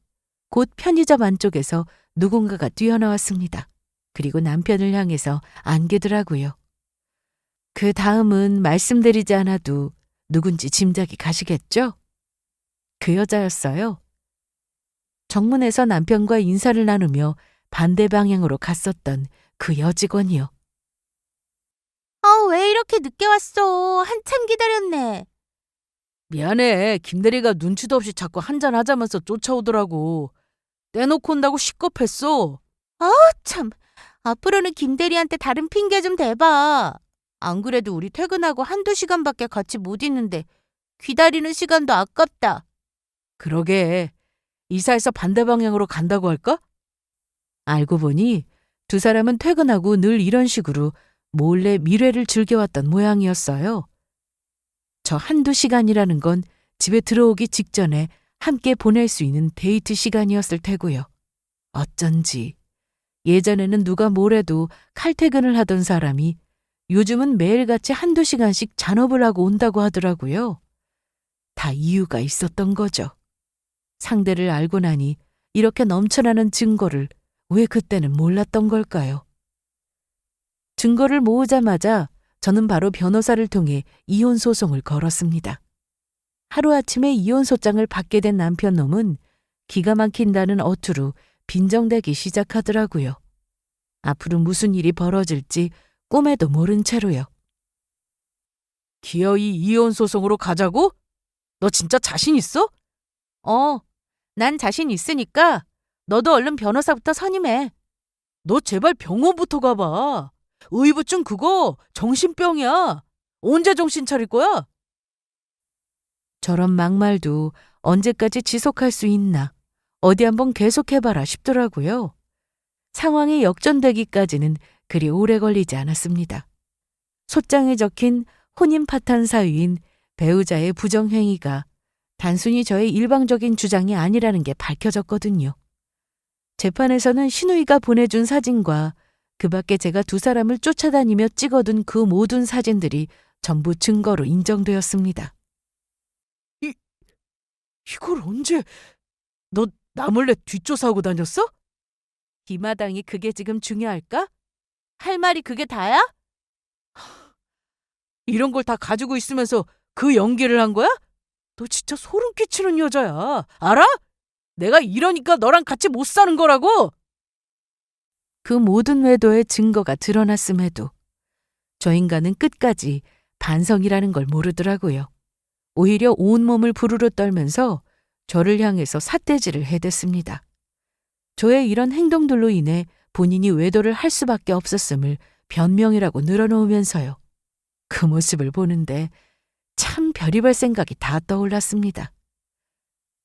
Speaker 1: 곧 편의점 안쪽에서 누군가가 뛰어나왔습니다. 그리고 남편을 향해서 안기더라고요. 그 다음은 말씀드리지 않아도 누군지 짐작이 가시겠죠? 그 여자였어요. 정문에서 남편과 인사를 나누며 반대 방향으로 갔었던 그 여직원이요.
Speaker 3: 왜 이렇게 늦게 왔어? 한참 기다렸네.
Speaker 2: 미안해. 김대리가 눈치도 없이 자꾸 한잔하자면서 쫓아오더라고. 떼놓고 온다고 시겁했어.
Speaker 3: 참, 앞으로는 김대리한테 다른 핑계 좀 대봐. 안 그래도 우리 퇴근하고 1~2시간밖에 같이 못 있는데 기다리는 시간도 아깝다.
Speaker 2: 그러게. 이사해서 반대 방향으로 간다고 할까?
Speaker 1: 알고 보니 두 사람은 퇴근하고 늘 이런 식으로 몰래 미래를 즐겨왔던 모양이었어요. 저 1~2시간이라는 건 집에 들어오기 직전에 함께 보낼 수 있는 데이트 시간이었을 테고요. 어쩐지 예전에는 누가 뭐래도 칼퇴근을 하던 사람이 요즘은 매일같이 1~2시간씩 잔업을 하고 온다고 하더라고요. 다 이유가 있었던 거죠. 상대를 알고 나니 이렇게 넘쳐나는 증거를 왜 그때는 몰랐던 걸까요? 증거를 모으자마자 저는 바로 변호사를 통해 이혼 소송을 걸었습니다. 하루아침에 이혼 소장을 받게 된 남편 놈은 기가 막힌다는 어투로 빈정대기 시작하더라고요. 앞으로 무슨 일이 벌어질지 꿈에도 모른 채로요.
Speaker 2: 기어이 이혼 소송으로 가자고? 너 진짜 자신 있어?
Speaker 3: 난 자신 있으니까 너도 얼른 변호사부터 선임해.
Speaker 2: 너 제발 병원부터 가봐. 의부증 그거 정신병이야. 언제 정신 차릴 거야?
Speaker 1: 저런 막말도 언제까지 지속할 수 있나 어디 한번 계속해봐라 싶더라고요. 상황이 역전되기까지는 그리 오래 걸리지 않았습니다. 소장에 적힌 혼인 파탄 사유인 배우자의 부정행위가 단순히 저의 일방적인 주장이 아니라는 게 밝혀졌거든요. 재판에서는 시누이가 보내준 사진과 그 밖에 제가 두 사람을 쫓아다니며 찍어둔 그 모든 사진들이 전부 증거로 인정되었습니다.
Speaker 2: 이걸 언제? 너 나 몰래 뒷조사하고 다녔어?
Speaker 1: 이 마당이 그게 지금 중요할까?
Speaker 3: 할 말이 그게 다야?
Speaker 2: 이런 걸 다 가지고 있으면서 그 연기를 한 거야? 너 진짜 소름 끼치는 여자야. 알아? 내가 이러니까 너랑 같이 못 사는 거라고.
Speaker 1: 그 모든 외도의 증거가 드러났음에도 저 인간은 끝까지 반성이라는 걸 모르더라고요. 오히려 온몸을 부르르 떨면서 저를 향해서 삿대질을 해댔습니다. 저의 이런 행동들로 인해 본인이 외도를 할 수밖에 없었음을 변명이라고 늘어놓으면서요. 그 모습을 보는데 참 별의별 생각이 다 떠올랐습니다.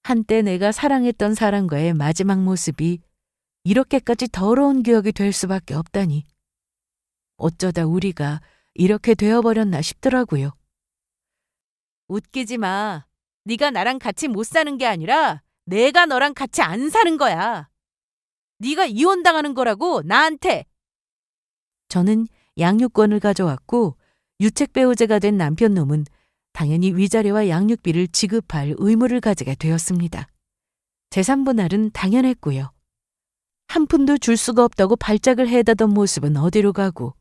Speaker 1: 한때 내가 사랑했던 사람과의 마지막 모습이 이렇게까지 더러운 기억이 될 수밖에 없다니. 어쩌다 우리가 이렇게 되어버렸나 싶더라고요.
Speaker 2: 웃기지 마. 네가 나랑 같이 못 사는 게 아니라 내가 너랑 같이 안 사는 거야. 네가 이혼당하는 거라고 나한테.
Speaker 1: 저는 양육권을 가져왔고 유책배우자가 된 남편놈은 당연히 위자료와 양육비를 지급할 의무를 가지게 되었습니다. 재산분할은 당연했고요. 한 푼도 줄 수가 없다고 발작을 해대던 모습은 어디로 가고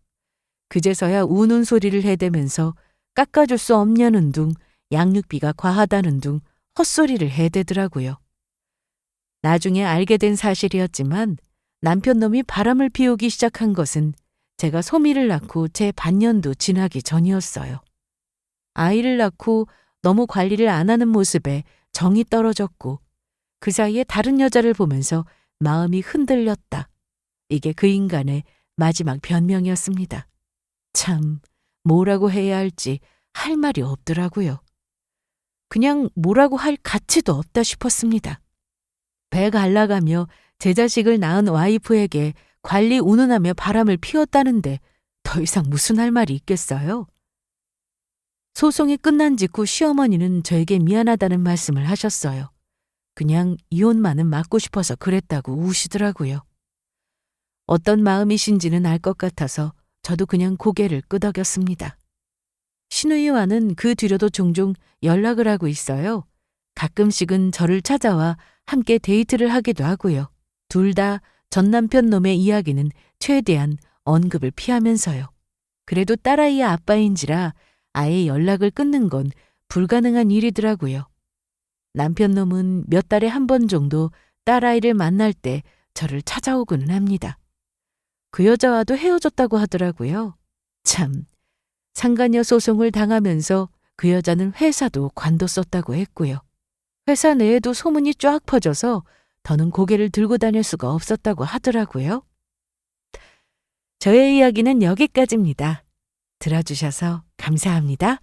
Speaker 1: 그제서야 우는 소리를 해대면서 깎아줄 수 없냐는 둥 양육비가 과하다는 둥 헛소리를 해대더라고요. 나중에 알게 된 사실이었지만 남편놈이 바람을 피우기 시작한 것은 제가 소미를 낳고 제 반년도 지나기 전이었어요. 아이를 낳고 너무 관리를 안 하는 모습에 정이 떨어졌고 그 사이에 다른 여자를 보면서 마음이 흔들렸다. 이게 그 인간의 마지막 변명이었습니다. 참 뭐라고 해야 할지 할 말이 없더라고요. 그냥 뭐라고 할 가치도 없다 싶었습니다. 배 갈라가며 제 자식을 낳은 와이프에게 관리 운운하며 바람을 피웠다는데 더 이상 무슨 할 말이 있겠어요? 소송이 끝난 직후 시어머니는 저에게 미안하다는 말씀을 하셨어요. 그냥 이혼만은 막고 싶어서 그랬다고 우시더라고요. 어떤 마음이신지는 알 것 같아서 저도 그냥 고개를 끄덕였습니다. 신우이와는 그 뒤로도 종종 연락을 하고 있어요. 가끔씩은 저를 찾아와 함께 데이트를 하기도 하고요. 둘 다 전 남편 놈의 이야기는 최대한 언급을 피하면서요. 그래도 딸아이의 아빠인지라 아예 연락을 끊는 건 불가능한 일이더라고요. 남편 놈은 몇 달에 한 번 정도 딸아이를 만날 때 저를 찾아오고는 합니다. 그 여자와도 헤어졌다고 하더라고요. 참, 상간녀 소송을 당하면서 그 여자는 회사도 관뒀었다고 했고요. 회사 내에도 소문이 쫙 퍼져서 더는 고개를 들고 다닐 수가 없었다고 하더라고요. 저의 이야기는 여기까지입니다. 들어주셔서 감사합니다.